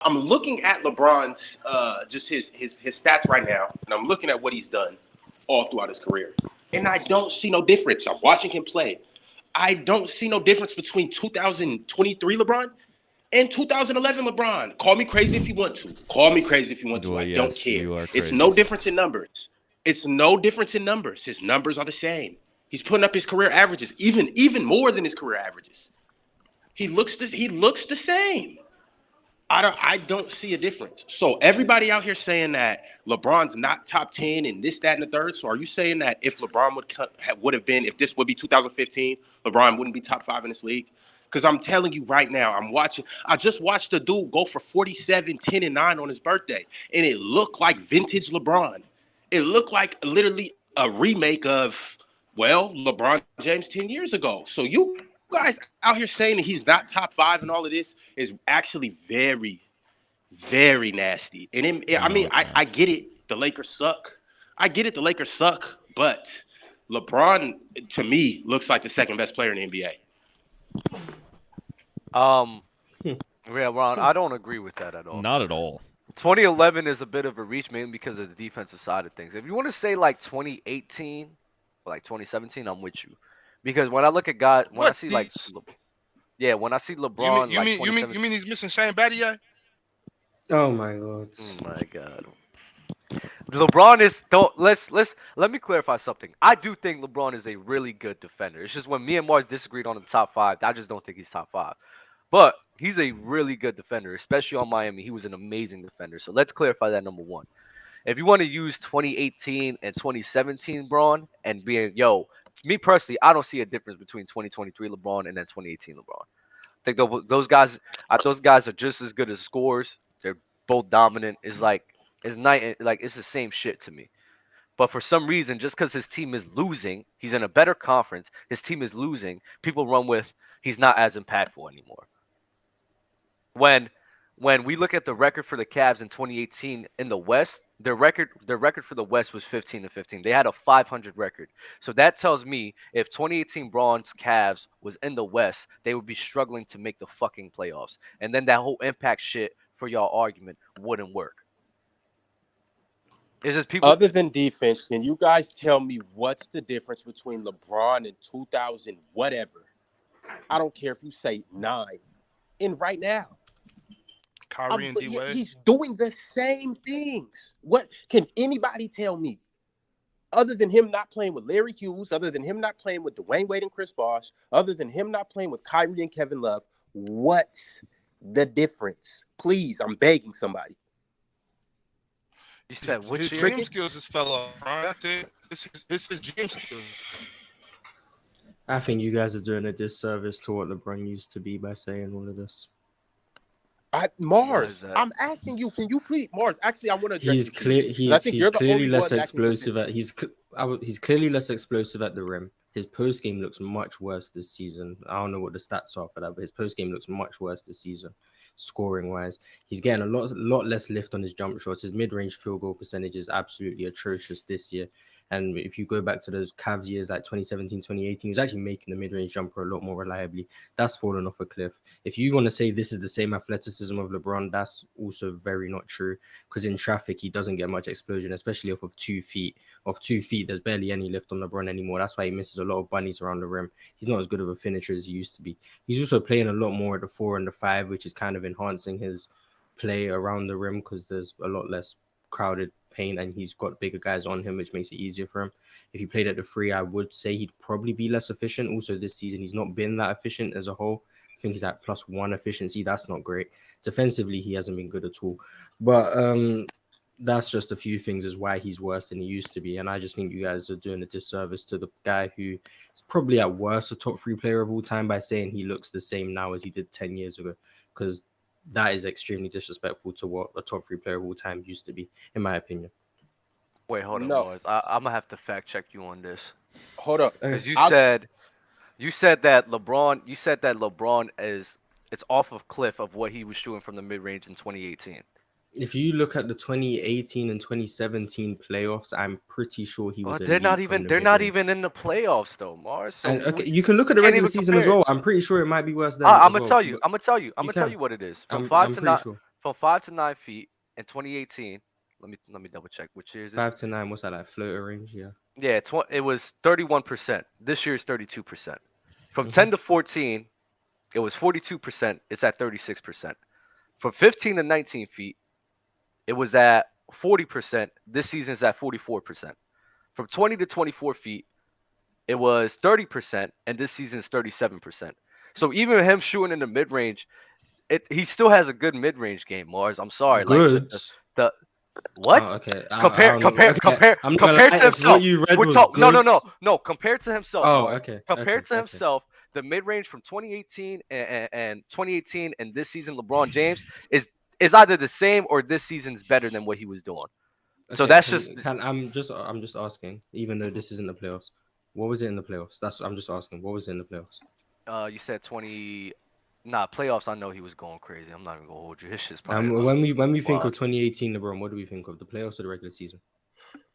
I'm looking at LeBron's just his stats right now, and I'm looking at what he's done all throughout his career, and I don't see no difference. I'm watching him play. I don't see no difference between 2023 LeBron and 2011 LeBron. Call me crazy if you want to. Call me crazy if you want to. Well, I don't yes, care. you are It's crazy. no difference in numbers. It's no difference in numbers. His numbers are the same. He's putting up his career averages, even more than his career averages. He looks the same. I don't see a difference. So everybody out here saying that LeBron's not top 10 and this, that, and the third. So are you saying that if LeBron would have been, if this would be 2015, LeBron wouldn't be top five in this league? Because I'm telling you right now, I just watched the dude go for 47, 10, and 9 on his birthday. And it looked like vintage LeBron. It looked like literally a remake of, well, LeBron James 10 years ago. So you guys out here saying that he's not top five and all of this is actually very nasty. And I mean, No, I it's not. get it. The Lakers suck. I get it. The Lakers suck. But LeBron, to me, looks like the second best player in the NBA. Um, yeah, Ron, I don't agree with that at all. Not at all. 2011 is a bit of a reach, mainly because of the defensive side of things. If you want to say like 2018 or like 2017, I'm with you. Because when I look at guys, when I What? see like, yeah, when I see You mean LeBron like 2017, he's missing Shane Battier? Oh my god. oh my God, LeBron is don't let me clarify something. I do think LeBron is a really good defender. It's just when me and Mars disagreed on the top five, I just don't think he's top five. But he's a really good defender, especially on Miami. He was an amazing defender. So let's clarify that number one. If you want to use 2018 and 2017 Braun and being me personally, I don't see a difference between 2023 LeBron and then 2018 LeBron. I think those guys are just as good as scorers. They're both dominant. It's the same shit to me. But for some reason, just because his team is losing, he's in a better conference. His team is losing. People run with he's not as impactful anymore. When when we look at the record for the Cavs in 2018 in the West, their record for the West was 15-15. They had a 500 record. So that tells me if 2018 Bronze Cavs was in the West, they would be struggling to make the fucking playoffs. And then that whole impact shit for y'all argument wouldn't work. It's just people. Other than defense, can you guys tell me what's the difference between LeBron in 2000 whatever? I don't care if you say 9 and right now. Kyrie and D Wade. He's doing the same things. What can anybody tell me? Other than him not playing with Larry Hughes, other than him not playing with Dwayne Wade and Chris Bosh, other than him not playing with Kyrie and Kevin Love, what's the difference? Please, I'm begging somebody. You said which His year? dream skills just fell off, bro. That's it. It's his dream skills. I think you guys are doing a disservice to what LeBron used to be by saying all of this. Mars, that? I'm asking you, can you please, Mars? Actually, I want to address He's you. clear. I think He's you're the clearly only less one that can explosive convince at he's clearly less explosive at the rim. His post game looks much worse this season. I don't know what the stats are for that, but his post game looks much worse this season, scoring wise. He's getting a lot less lift on his jump shots. His mid range field goal percentage is absolutely atrocious this year. And if you go back to those Cavs years like 2017, 2018, he was actually making the mid-range jumper a lot more reliably. That's fallen off a cliff. If you want to say this is the same athleticism of LeBron, that's also very not true. Because in traffic, he doesn't get much explosion, especially off of 2 feet. Off 2 feet, there's barely any lift on LeBron anymore. That's why he misses a lot of bunnies around the rim. He's not as good of a finisher as he used to be. He's also playing a lot more at the 4 and the 5, which is kind of enhancing his play around the rim because there's a lot less crowded paint and he's got bigger guys on him, which makes it easier for him. If he played at the 3, I would say he'd probably be less efficient. Also, this season, he's not been that efficient as a whole. I think he's at +1 efficiency. That's not great. Defensively, he hasn't been good at all. But that's just a few things as why he's worse than he used to be. And I just think you guys are doing a disservice to the guy who is probably at worst a top 3 player of all time by saying he looks the same now as he did 10 years ago. Because that is extremely disrespectful to what a top 3 player of all time used to be, in my opinion. Wait, hold on, No. boys. I'm gonna have to fact check you on this Hold up. because you said that LeBron is it's off of cliff of what he was shooting from the mid range in 2018. If you look at the 2018 and 2017 playoffs, I'm pretty sure he was. They're not even in the playoffs though, Mars. So And okay, you can look at the can't regular even season as compare. well. I'm pretty sure it might be worse than. I'm as gonna well. tell you. I'm gonna tell you can. what it is. From I'm 5 to pretty 9. sure. from 5 to 9 feet in 2018. Let me double check which year is this. 5 to 9. What's that like? Floater range, yeah. Yeah, it was 31%. This year is 32%. From Mhm. 10 to 14, it was 42%. It's at 36%. From 15 to 19 feet, it was at 40%. This season is at 44%. From 20 to 24 feet, it was 30%, and this season is 37%. So even him shooting in the mid range, he still has a good mid range game. Mars, I'm sorry, like Good. the what? Oh, okay. I Compare don't know. compare Okay. compare I'm not gonna compared lie. to If what himself. you read We're was talk no no good. no no compared to himself, Oh, Mars. okay. Compared to Okay. himself, the mid range from 2018 and 2018 and this season, LeBron James is either the same or this season's better than what he was doing. So Okay. that's just I'm just asking, even though Mhm. this isn't the playoffs, what was it in the playoffs? I'm just asking, what was it in the playoffs? You said 20. Nah, playoffs. I know he was going crazy. I'm not even gonna hold you. His shit's probably When we think wild. of 2018 LeBron, what do we think of? The playoffs or the regular season?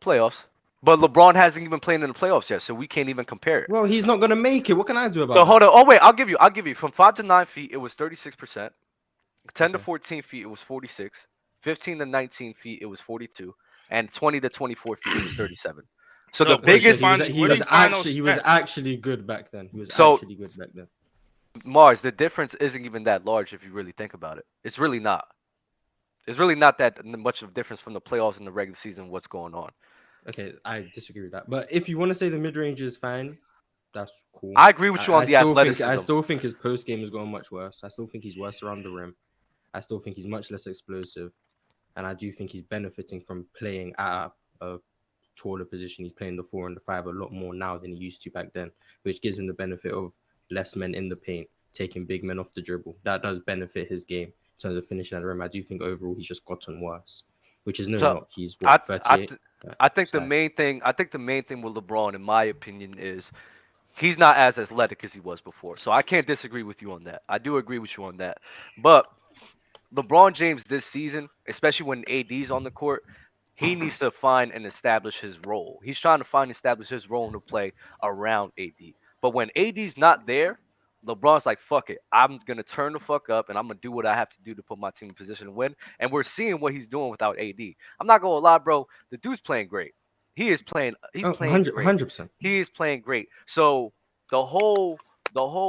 Playoffs. But LeBron hasn't even played in the playoffs yet, so we can't even compare it. Well, he's not gonna make it. What can I do So about hold that? on. Oh wait, I'll give you. From 5 to 9 feet, it was 36%. 10 to Okay. 14 feet, it was 46. 15 to 19 feet, it was 42. And 20 to 24 feet, it was 37. So the Where Wait, do you so biggest. find he where do was you find those stats? actually good back then. He was So actually good back then. Mars, the difference isn't even that large if you really think about it. It's really not. It's really not that much of a difference from the playoffs and the regular season. What's going on? Okay, I disagree with that. But if you want to say the mid range is fine, that's cool. I agree with you on I the still think I athleticism. still think his post game has gone much worse. I still think he's worse around the rim. I still think he's much less explosive, and I do think he's benefiting from playing at a taller position. He's playing the 4 and the 5 a lot more now than he used to back then, which gives him the benefit of less men in the paint, taking big men off the dribble. That does benefit his game in terms of finishing at the rim. I do think overall he's just gotten worse, which is no So knock. He's I what, I 38? th- Right, I think the sorry. main thing with LeBron, in my opinion, is he's not as athletic as he was before. So I can't disagree with you on that. I do agree with you on that. But LeBron James this season, especially when AD's on the court, he needs to find and establish his role. He's trying to find and establish his role to play around AD. But when AD's not there, LeBron's like, fuck it. I'm going to turn the fuck up and I'm going to do what I have to do to put my team in position to win. And we're seeing what he's doing without AD. I'm not going to lie, bro. The dude's playing great. He's Oh, playing great. 100%. He is playing great. So the whole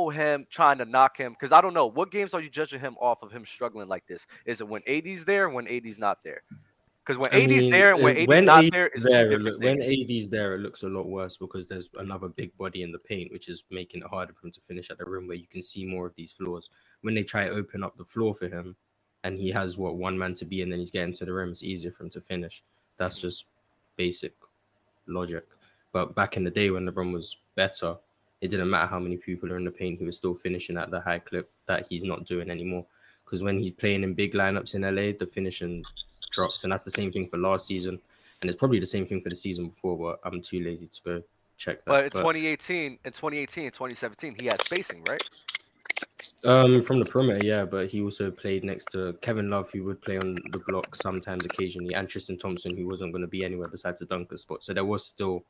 him trying to knock him, because I don't know, what games are you judging him off of him struggling like this? Is it when AD's there, when AD's not there? Because when I AD's mean, there and when AD's when not AD's there, it's two there, different when things. AD's there, it looks a lot worse because there's another big body in the paint, which is making it harder for him to finish at the rim where you can see more of these flaws. When they try to open up the floor for him and he has one man to be and then he's getting to the rim, it's easier for him to finish. That's Mhm. just basic logic. But back in the day when LeBron was better, it didn't matter how many people are in the paint, he was still finishing at the high clip that he's not doing anymore. Because when he's playing in big lineups in LA, the finishing drops. And that's the same thing for last season. And it's probably the same thing for the season before, but I'm too lazy to go check that. But in But 2018 and 2017, he had spacing, right? from the perimeter, yeah, but he also played next to Kevin Love, who would play on the block sometimes occasionally, and Tristan Thompson, who wasn't going to be anywhere besides a dunker spot. So there was still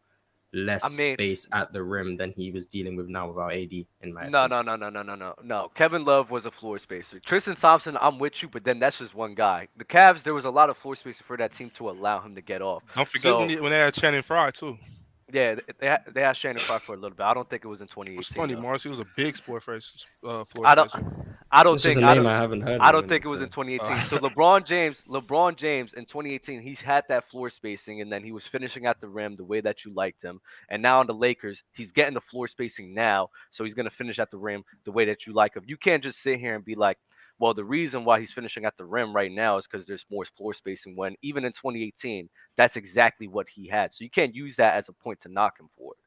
less I mean, space at the rim than he was dealing with now without AD, in my no, opinion. no, no, no, no, no, no, no. Kevin Love was a floor spacer. Tristan Thompson, I'm with you, but then that's just one guy. The Cavs, there was a lot of floor spacing for that team to allow him to get off. Don't forget So when they had Channing Frye too. yeah, they had Shannon Sharp for a little bit. I don't think it was in It was 2018 funny, though. Morris. He was a big floor I don't. spacer. I don't It's just think. a I name don't. I haven't heard I in a don't think minute. it was in So 2018. So Uh, LeBron James in 2018, he's had that floor spacing, and then he was finishing at the rim the way that you liked him. And now on the Lakers, he's getting the floor spacing now, so he's gonna finish at the rim the way that you like him. You can't just sit here and be like, well, the reason why he's finishing at the rim right now is because there's more floor spacing. When even in 2018, that's exactly what he had. So you can't use that as a point to knock him for it.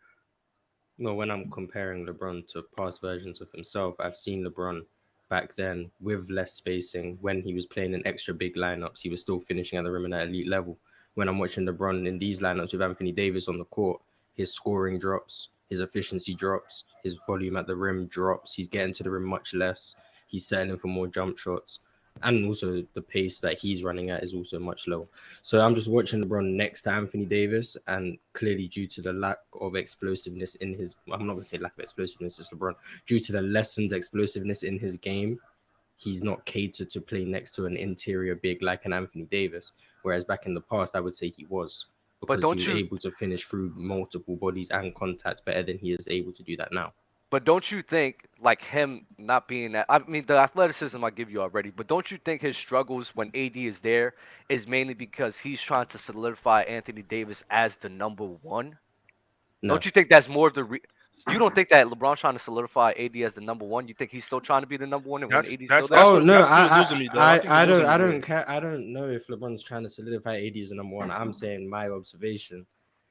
no, when I'm comparing LeBron to past versions of himself, I've seen LeBron back then with less spacing. When he was playing in extra big lineups, he was still finishing at the rim at an elite level. When I'm watching LeBron in these lineups with Anthony Davis on the court, his scoring drops, his efficiency drops, his volume at the rim drops. He's getting to the rim much less. He's settling for more jump shots. And also the pace that he's running at is also much lower. So I'm just watching LeBron next to Anthony Davis, and clearly due to the lack of explosiveness in his, I'm not going to say lack of explosiveness, it's LeBron, due to the lessened explosiveness in his game, he's not catered to play next to an interior big like an Anthony Davis. Whereas back in the past, I would say he was, because he was able to finish through multiple bodies and contacts better than he is able to do that now. But don't you think, like him not being that? I mean, the athleticism I give you already. But don't you think his struggles when AD is there is mainly because he's trying to solidify Anthony Davis as the number one? No. Don't you think that's more of the? You don't think that LeBron's trying to solidify AD as the number one? You think he's still trying to be the number one, and when AD's still there? Oh no, that's what losing me, though. I don't care. I don't know if LeBron's trying to solidify AD as the number one. I'm saying my observation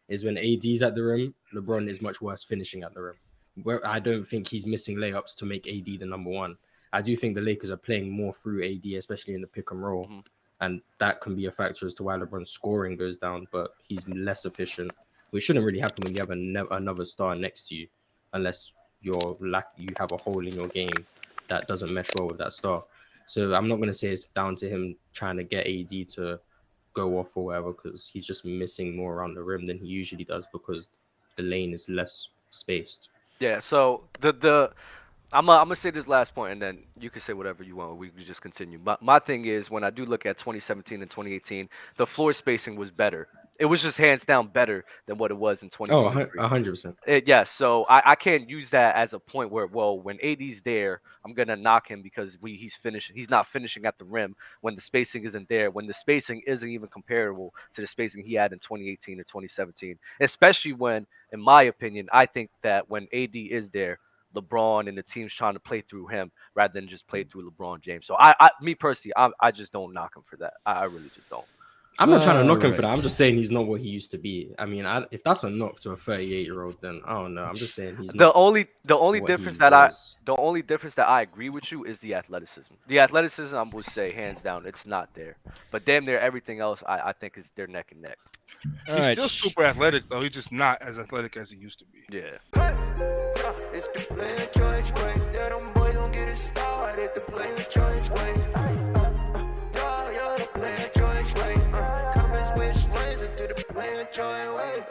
is when AD's at the rim, LeBron is much worse finishing at the rim. Where I don't think he's missing layups to make AD the number one. I do think the Lakers are playing more through AD, especially in the pick and roll, and that can be a factor as to why LeBron's scoring goes down. But he's less efficient, which shouldn't really happen when you have another star next to you, unless you have a hole in your game that doesn't mesh well with that star. So I'm not going to say it's down to him trying to get AD to go off or whatever, because he's just missing more around the rim than he usually does because the lane is less spaced. Yeah, so I'm gonna say this last point, and then you can say whatever you want. We can just continue. My thing is, when I do look at 2017 and 2018, the floor spacing was better. It was just hands down better than what it was in 2023. 100%. Yeah, so I can't use that as a point where, well, when AD's there, I'm gonna knock him because he's not finishing at the rim when the spacing isn't there, when the spacing isn't even comparable to the spacing he had in 2018 or 2017. Especially when, in my opinion, I think that when AD is there, LeBron and the team's trying to play through him rather than just play through LeBron James. So me personally, I just don't knock him for that. I really just don't. I'm not trying to knock him for that. I'm just saying he's not what he used to be. I mean, if that's a knock to a 38-year-old, then I don't know. I'm just saying he's the only difference that I agree with you is the athleticism. The athleticism, I would say hands down, it's not there. But damn near everything else, I think is they're neck and neck. He's still super athletic though. He's just not as athletic as he used to be. Yeah. It's the player choice way. Yeah, them boys don't get it started. The player choice way. Yeah, the player choice way. Come and switch lanes into the player choice way.